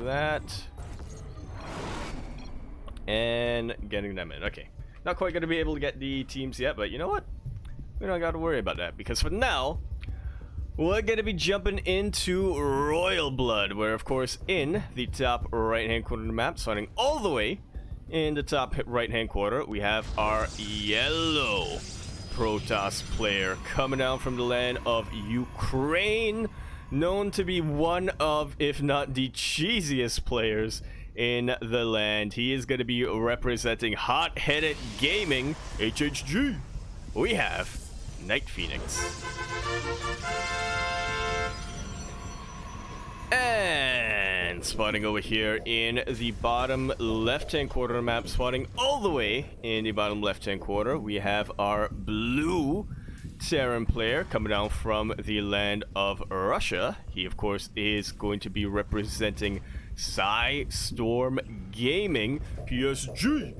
that. And getting them in. Okay. Not quite going to be able to get the teams yet, but you know what? We don't got to worry about that, because for now, we're going to be jumping into Royal Blood, where, of course, in the top right-hand corner of the map, starting all the way in the top right-hand corner, we have our yellow Protoss player coming down from the land of Ukraine, known to be one of, if not the cheesiest players in the land. He is going to be representing Hot-Headed Gaming, HHG. We have NightPhoenix. And spotting over here in the bottom left-hand corner of the map, spotting all the way in the bottom left-hand corner, we have our blue Terran player coming down from the land of Russia. He, of course, is going to be representing Storm Gaming, PSG.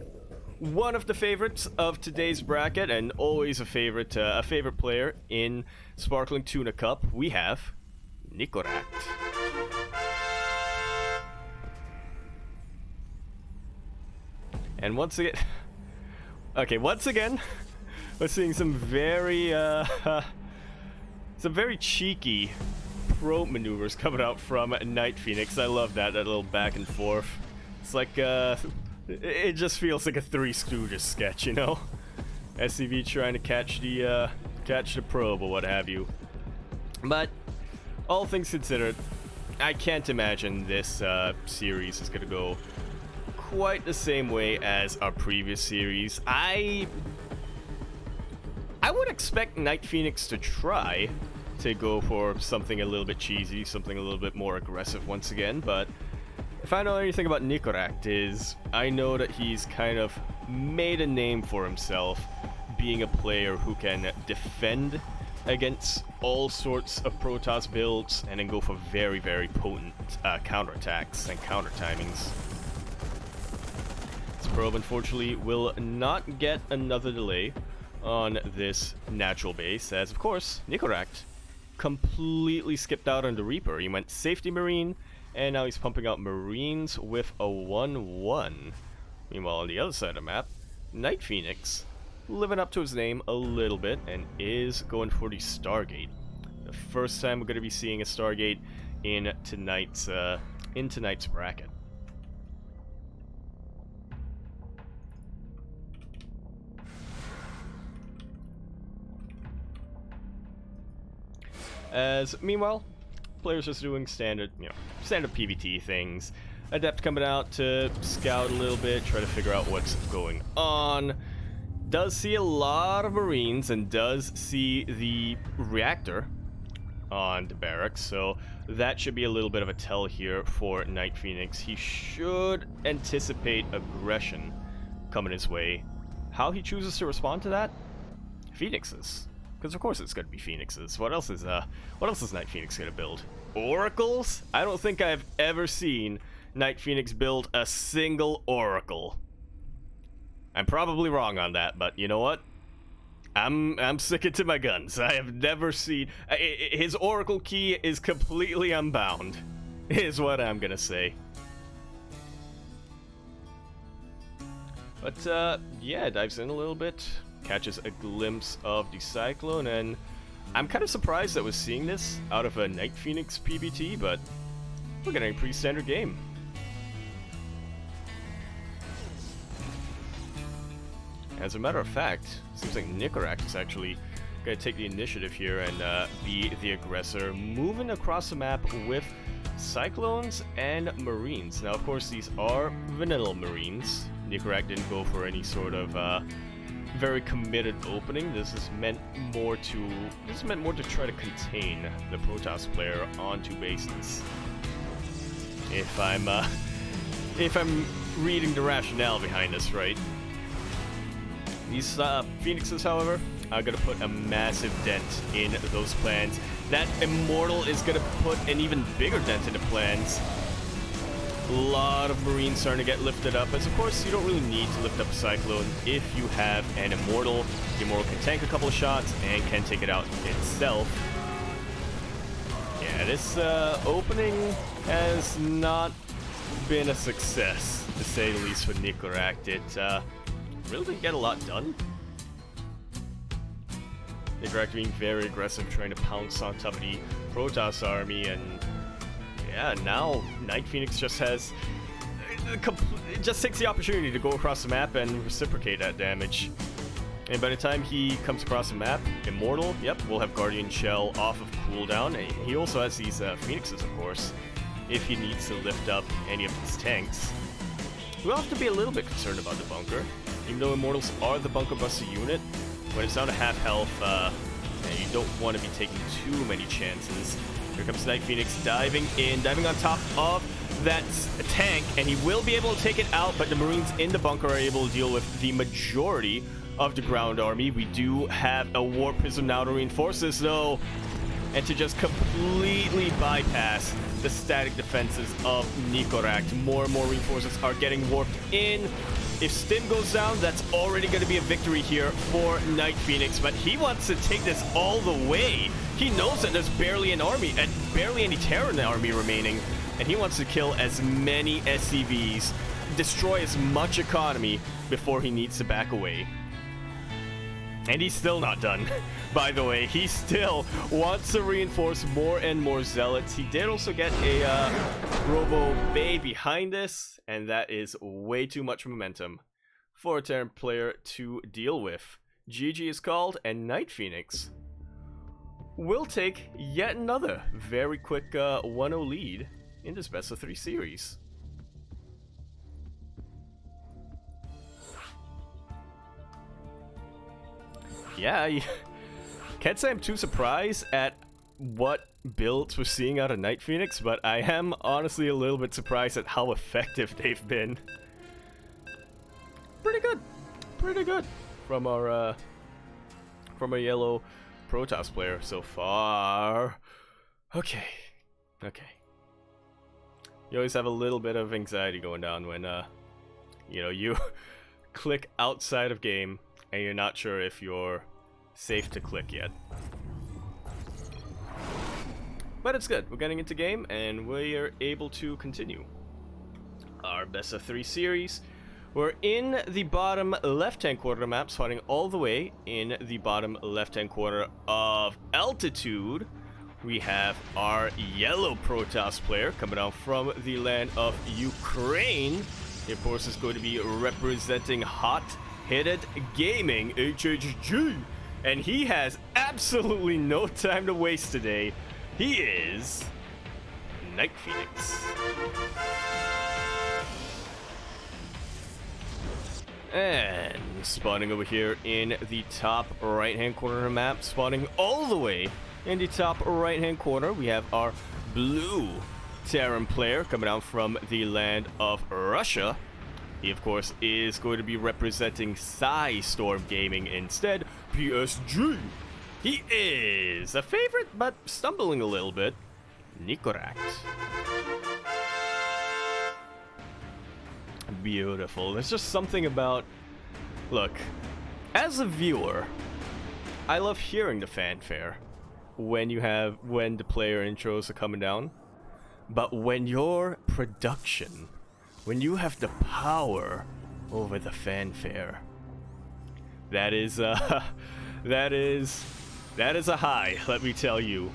One of the favorites of today's bracket, and always a favorite player in Sparkling Tuna Cup. We have Nicoract. And once again, we're seeing some very cheeky probe maneuvers coming out from NightPhoenix. I love that little back and forth. It's like it just feels like a Three Stooges sketch, you know? SCV trying to catch the probe or what have you. But all things considered, I can't imagine this series is gonna go quite the same way as our previous series. I would expect NightPhoenix to try to go for something a little bit cheesy, something a little bit more aggressive once again, but if I know anything about Nicoract is I know that he's kind of made a name for himself being a player who can defend against all sorts of Protoss builds and then go for very, very potent counterattacks and counter timings. This probe, unfortunately, will not get another delay on this natural base, as, of course, Nicoract completely skipped out on the Reaper. He went Safety Marine, and now he's pumping out Marines with a 1-1. Meanwhile, on the other side of the map, NightPhoenix, living up to his name a little bit, and is going for the Stargate. The first time we're going to be seeing a Stargate in tonight's bracket. As meanwhile, players just doing standard PvT things. Adept coming out to scout a little bit, try to figure out what's going on. Does see a lot of Marines and does see the reactor on the barracks, so that should be a little bit of a tell here for NightPhoenix. He should anticipate aggression coming his way. How he chooses to respond to that? Phoenixes. Because of course it's going to be Phoenixes. What else is NightPhoenix going to build? Oracles? I don't think I've ever seen NightPhoenix build a single Oracle. I'm probably wrong on that, but you know what? I'm sticking to my guns. I have never seen... his Oracle key is completely unbound, is what I'm going to say. But, yeah, dives in a little bit. Catches a glimpse of the Cyclone, and I'm kind of surprised that we're seeing this out of a NightPhoenix PBT, but we're getting a pretty standard game. As a matter of fact, seems like Nicoract is actually going to take the initiative here and be the aggressor, moving across the map with Cyclones and Marines. Now, of course, these are vanilla Marines. Nicoract didn't go for any sort of very committed opening. This is meant more to try to contain the Protoss player onto bases. If I'm reading the rationale behind this right. These Phoenixes, however, are going to put a massive dent in those plans. That Immortal is going to put an even bigger dent in the plans. A lot of Marines starting to get lifted up, as of course you don't really need to lift up a Cyclone if you have an Immortal. The Immortal can tank a couple of shots and can take it out itself. Yeah, this opening has not been a success, to say the least, for Nicoract. It really didn't get a lot done. Nicoract being very aggressive, trying to pounce on top of the Protoss army, and yeah, now NightPhoenix just has... It just takes the opportunity to go across the map and reciprocate that damage. And by the time he comes across the map, Immortal, yep, we'll have Guardian Shell off of cooldown. And he also has these Phoenixes, of course, if he needs to lift up any of his tanks. We'll have to be a little bit concerned about the bunker. Even though Immortals are the bunker buster unit, when it's down to half health, you don't want to be taking too many chances. Here comes NightPhoenix diving in, diving on top of that tank, and he will be able to take it out, but the Marines in the bunker are able to deal with the majority of the ground army. We do have a War Prism now to reinforce this, though, and to just completely bypass the static defenses of Nicoract. More and more reinforcements are getting warped in. If Stim goes down, that's already going to be a victory here for NightPhoenix, but he wants to take this all the way. He knows that there's barely an army, and barely any Terran in the army remaining, and he wants to kill as many SCVs, destroy as much economy before he needs to back away. And he's still not done, by the way. He still wants to reinforce more and more Zealots. He did also get a Robo Bay behind this, and that is way too much momentum for a Terran player to deal with. GG is called, and NightPhoenix will take yet another very quick 1-0 lead in this best of 3 series. Yeah, I can't say I'm too surprised at what builds we're seeing out of NightPhoenix, but I am honestly a little bit surprised at how effective they've been. Pretty good from our yellow Protoss player so far. Okay. You always have a little bit of anxiety going down when you click outside of game and you're not sure if you're safe to click yet. But it's good. We're getting into game, and we are able to continue our best of 3 series. We're in the bottom left-hand quarter of the map, spawning all the way in the bottom left-hand quarter of altitude. We have our yellow Protoss player coming down from the land of Ukraine. He, of course, is going to be representing Hot-Headed Gaming, HHG. And he has absolutely no time to waste today. He is NightPhoenix. And spawning over here in the top right-hand corner of the map, spawning all the way in the top right-hand corner, we have our blue Terran player coming out from the land of Russia. He, of course, is going to be representing Storm Gaming instead, PSG. He is a favorite, but stumbling a little bit, Nicoract. Beautiful. There's just something about... Look, as a viewer, I love hearing the fanfare when the player intros are coming down. But when your production, when you have the power over the fanfare, that is a high, let me tell you.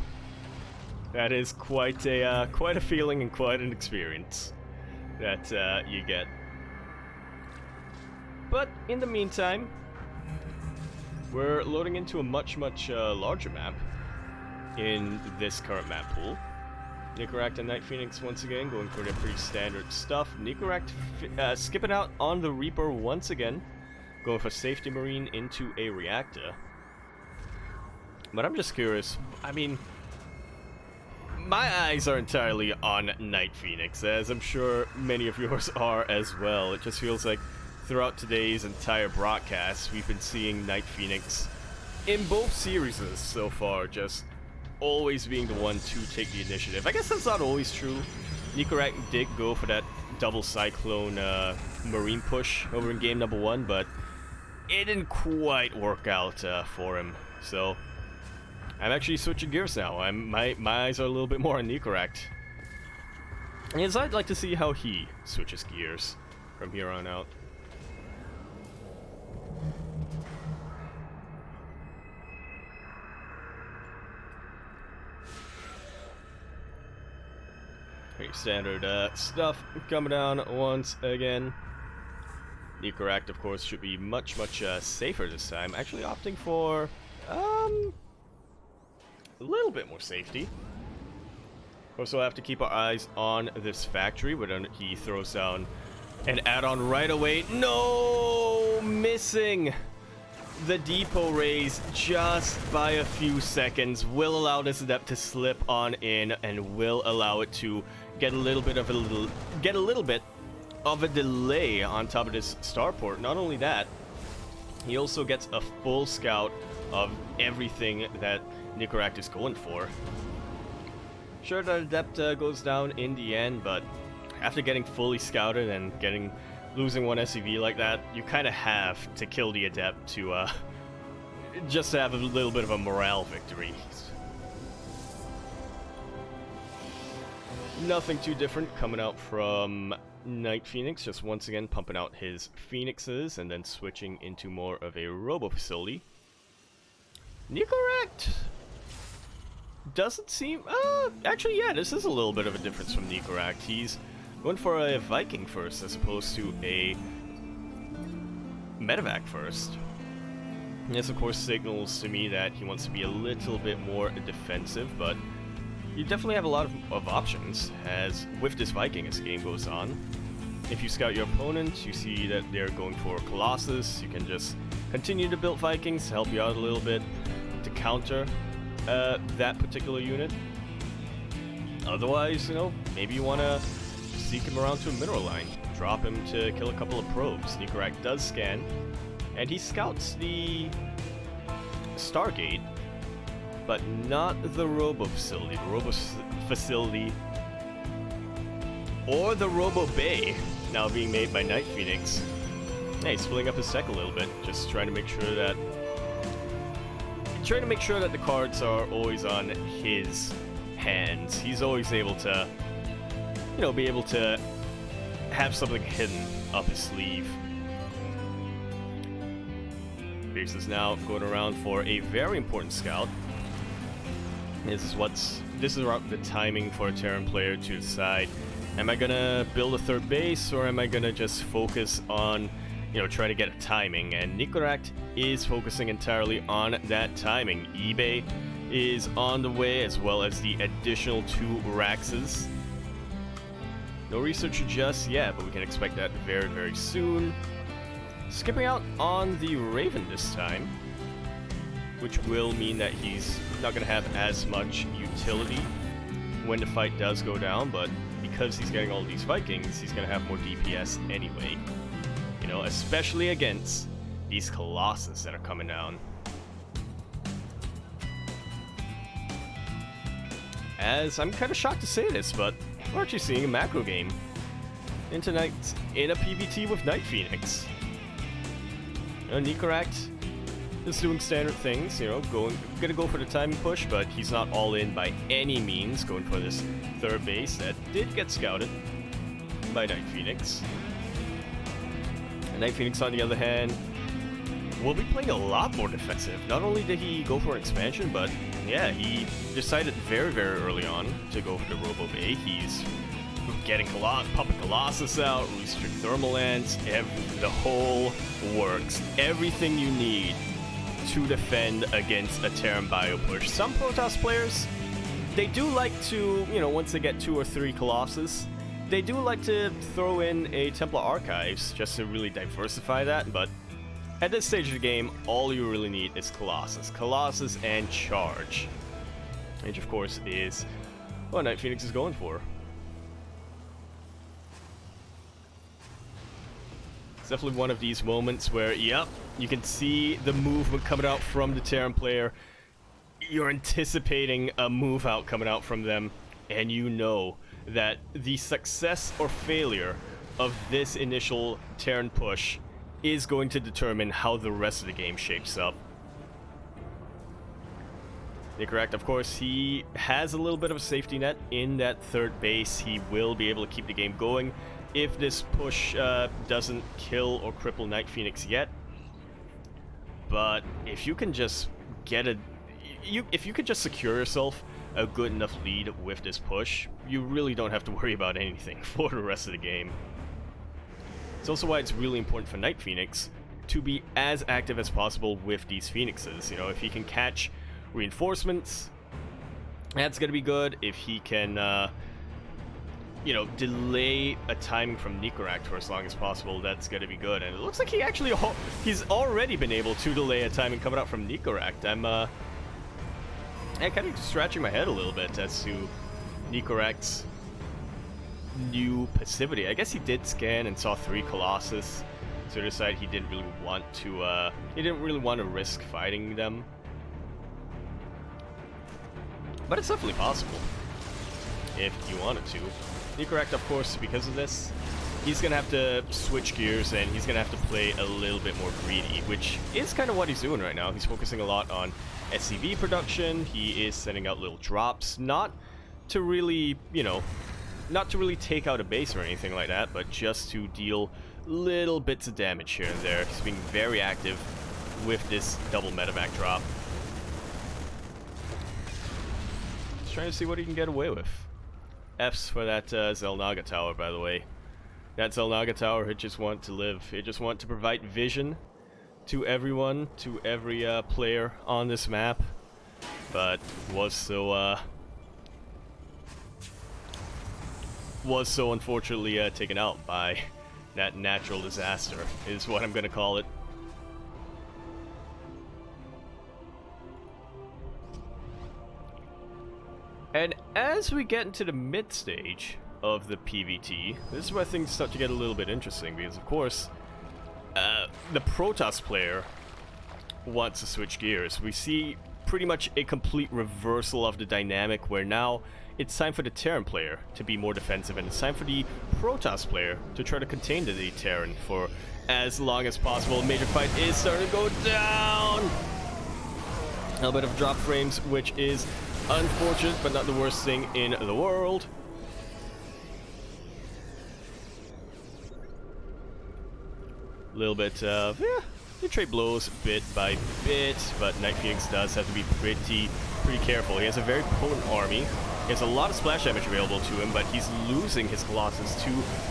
That is quite a feeling and quite an experience that you get. But in the meantime, we're loading into a much larger map in this current map pool. Nicoract and NightPhoenix once again going for their pretty standard stuff. Nicoract skipping out on the Reaper once again, going for Safety Marine into a reactor. But I'm just curious, I mean, my eyes are entirely on NightPhoenix, as I'm sure many of yours are as well. It just feels like throughout today's entire broadcast, we've been seeing NightPhoenix in both series so far, just always being the one to take the initiative. I guess that's not always true. Nicoract did go for that double Cyclone Marine push over in game number 1, but it didn't quite work out for him. So I'm actually switching gears now. My eyes are a little bit more on Nicoract. is I'd like to see how he switches gears from here on out. Pretty standard stuff coming down once again. Nicoract, of course, should be much safer this time. Actually opting for a little bit more safety. Of course, we'll have to keep our eyes on this factory, but he throws down an add-on right away. No! Missing! The depot raise just by a few seconds will allow this adept to slip on in and will allow it to get a little bit of a delay on top of this starport. Not only that, he also gets a full scout of everything that Nicoract is going for. Sure, that adept goes down in the end, but after getting fully scouted and losing one SCV like that, you kind of have to kill the adept to just to have a little bit of a morale victory. Nothing too different coming out from NightPhoenix, just once again pumping out his Phoenixes and then switching into more of a robo facility. Nicoract doesn't seem... actually, yeah, this is a little bit of a difference from Nicoract. He's going for a Viking first as opposed to a medevac first. This, of course, signals to me that he wants to be a little bit more defensive, but you definitely have a lot of options as with this Viking as the game goes on. If you scout your opponent, you see that they're going for Colossus. You can just continue to build Vikings to help you out a little bit to counter that particular unit. Otherwise, you know, maybe you want to seek him around to a mineral line, drop him to kill a couple of probes. Nicoract does scan, and he scouts the Stargate, but not the Robo Facility. The Robo Facility or the Robo Bay, now being made by NightPhoenix. Hey, splitting up his deck a little bit, just trying to make sure that the cards are always on his hands. He's always able to, you know, be able to have something hidden up his sleeve. Base is now going around for a very important scout. This is the timing for a Terran player to decide, am I gonna build a third base or am I gonna just focus on, you know, trying to get a timing? And Nicoract is focusing entirely on that timing. eBay is on the way, as well as the additional 2 Raxes. No research just yet, but we can expect that very soon. Skipping out on the Raven this time, which will mean that he's not going to have as much utility when the fight does go down, but because he's getting all these Vikings, he's going to have more DPS anyway. You know, especially against these Colossus that are coming down. As I'm kind of shocked to say this, but we're actually seeing a macro game in a PvT with NightPhoenix. You know, Nicoract is doing standard things, you know, gonna go for the timing push, but he's not all in by any means, going for this third base that did get scouted by NightPhoenix. And NightPhoenix, on the other hand, will be playing a lot more defensive. Not only did he go for an expansion, but yeah, he decided very early on to go for the Robo Bay. He's getting pumping Colossus out, restrict thermal lands, the whole works. Everything you need to defend against a Terran bio push. Some Protoss players, they do like to, you know, once they get 2 or 3 Colossus, they do like to throw in a Templar Archives just to really diversify that, but at this stage of the game, all you really need is Colossus. Colossus and Charge. Which, of course, is what NightPhoenix is going for. It's definitely one of these moments where, yep, you can see the movement coming out from the Terran player. You're anticipating a move out coming out from them, and you know that the success or failure of this initial Terran push is going to determine how the rest of the game shapes up. Nicoract, of course, he has a little bit of a safety net in that third base. He will be able to keep the game going if this push doesn't kill or cripple NightPhoenix yet. But if you can just get if you could just secure yourself a good enough lead with this push, you really don't have to worry about anything for the rest of the game. It's also why it's really important for NightPhoenix to be as active as possible with these Phoenixes. You know, if he can catch reinforcements, that's gonna be good. If he can, you know, delay a timing from Nicoract for as long as possible, that's gonna be good. And it looks like he's already been able to delay a timing coming out from Nicoract. I'm kind of scratching my head a little bit as to Nicoract's new passivity. I guess he did scan and saw 3 Colossus, so he decided he didn't really want to risk fighting them. But it's definitely possible if you wanted to. Nicoract, of course, because of this, he's gonna have to switch gears and he's gonna have to play a little bit more greedy, which is kind of what he's doing right now. He's focusing a lot on SCV production. He is sending out little drops, not to really, you know, not to really take out a base or anything like that, but just to deal little bits of damage here and there. He's being very active with this double medevac drop. Just trying to see what he can get away with. F's for that Xel'Naga tower, by the way. That Xel'Naga tower, it just want to live. It just want to provide vision to everyone, to every player on this map, but was so unfortunately taken out by that natural disaster, is what I'm gonna call it. And as we get into the mid stage of the PvT, this is where things start to get a little bit interesting, because of course the Protoss player wants to switch gears. We see pretty much a complete reversal of the dynamic, where now it's time for the Terran player to be more defensive, and it's time for the Protoss player to try to contain the Terran for as long as possible. Major fight is starting to go down! A little bit of drop frames, which is unfortunate, but not the worst thing in the world. A little bit of, the trade blows bit by bit, but NightPhoenix does have to be pretty careful. He has a very potent army. He has a lot of splash damage available to him, but he's losing his Colossus to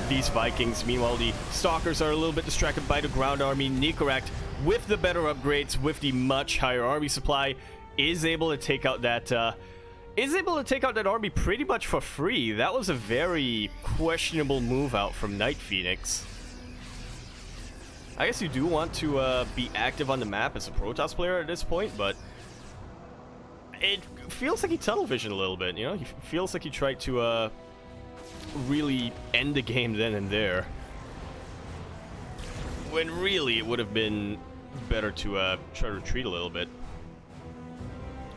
these Vikings. Meanwhile, the Stalkers are a little bit distracted by the ground army. Nicoract, with the better upgrades, with the much higher army supply, is able to take out that army pretty much for free. That was a very questionable move out from NightPhoenix. I guess you do want to be active on the map as a Protoss player at this point, but it feels like he tunnel visioned a little bit, you know? He feels like he tried to really end the game then and there, when really it would have been better to try to retreat a little bit.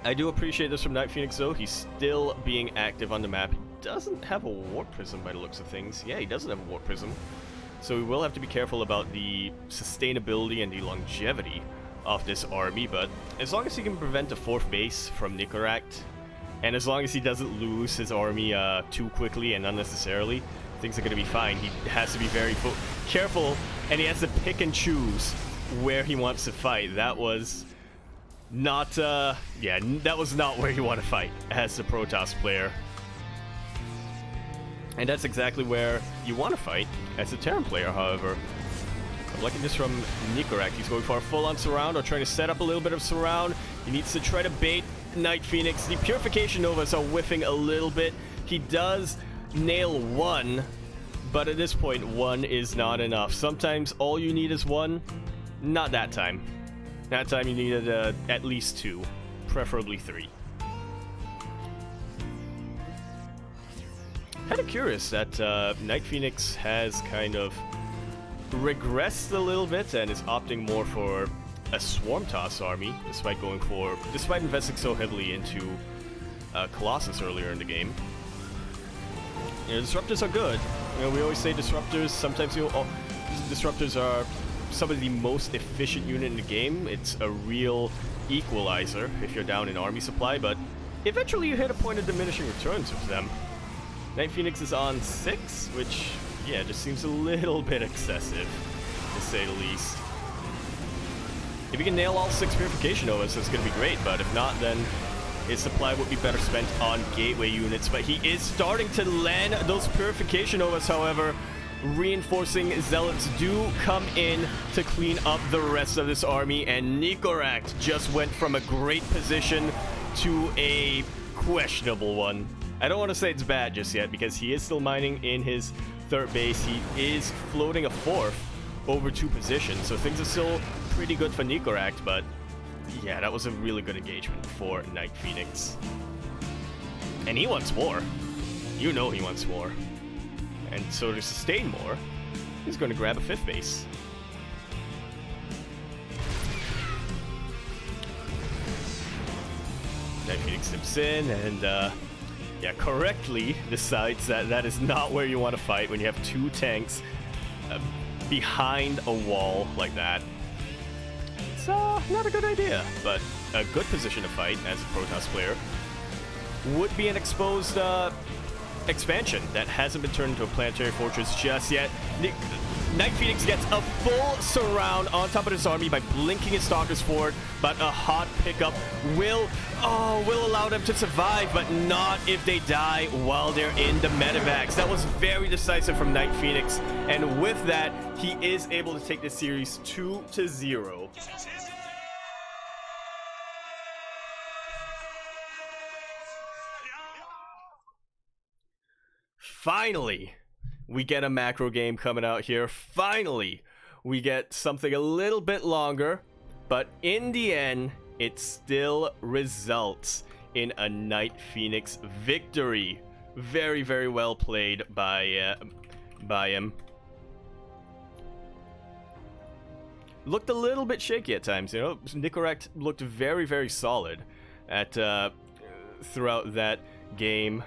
I do appreciate this from NightPhoenix, though. He's still being active on the map. He doesn't have a Warp Prism by the looks of things. Yeah, he doesn't have a Warp Prism. So we will have to be careful about the sustainability and the longevity of this army, but as long as he can prevent a 4th base from Nicoract, and as long as he doesn't lose his army too quickly and unnecessarily, things are going to be fine. He has to be very careful, and he has to pick and choose where he wants to fight. That was not, that was not where you want to fight as a Protoss player. And that's exactly where you want to fight as a Terran player, however. I'm liking this from Nicoract. He's going for a full-on surround, or trying to set up a little bit of surround. He needs to try to bait NightPhoenix. The Purification Novas are whiffing a little bit. He does nail 1, but at this point, 1 is not enough. Sometimes all you need is 1. Not that time. That time you needed at least 2, preferably 3. Kind of curious that NightPhoenix has kind of regressed a little bit and is opting more for a Swarm Toss army, despite investing so heavily into Colossus earlier in the game. You know, disruptors are good. You know, we always say disruptors. Sometimes disruptors are some of the most efficient unit in the game. It's a real equalizer if you're down in army supply, but eventually you hit a point of diminishing returns with them. NightPhoenix is on 6, which, yeah, just seems a little bit excessive, to say the least. If he can nail all 6 Purification Novas, it's going to be great, but if not, then his supply would be better spent on gateway units. But he is starting to land those Purification Novas, however. Reinforcing Zealots do come in to clean up the rest of this army, and Nicoract just went from a great position to a questionable one. I don't want to say it's bad just yet, because he is still mining in his 3rd base. He is floating a 4th over 2 positions, so things are still pretty good for Nicoract, but yeah, that was a really good engagement for NightPhoenix. And he wants more. You know he wants more. And so to sustain more, he's going to grab a 5th base. NightPhoenix steps in and, yeah, correctly decides that that is not where you want to fight when you have 2 tanks behind a wall like that. It's not a good idea, but a good position to fight as a Protoss player would be an exposed expansion that hasn't been turned into a planetary fortress just yet. NightPhoenix gets a full surround on top of his army by blinking his stalkers forward, but a hot pickup will allow them to survive, but not if they die while they're in the medevacs. That was very decisive from NightPhoenix, and with that, he is able to take this series 2-0. Finally, we get a macro game coming out here. Finally, we get something a little bit longer, but in the end, it still results in a NightPhoenix victory. Very, very well played by him. Looked a little bit shaky at times, you know. Nicoract looked very, very solid at throughout that game.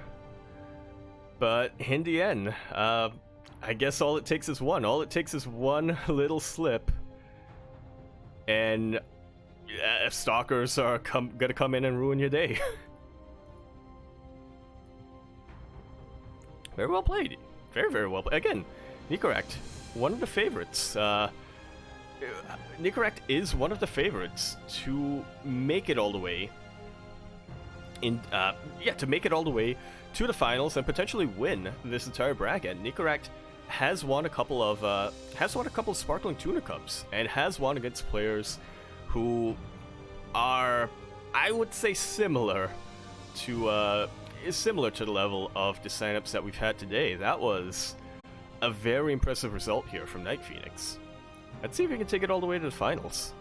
But in the end, I guess all it takes is one. All it takes is one little slip, and stalkers are gonna come in and ruin your day. Very well played. Very, very well played. Again, Nicoract, one of the favorites. Nicoract is one of the favorites to make it all the way to make it all the way to the finals and potentially win this entire bracket. Nicoract has won a couple of Sparkling Tuna Cups and has won against players who are, I would say, similar to the level of the signups that we've had today. That was a very impressive result here from NightPhoenix. Let's see if we can take it all the way to the finals.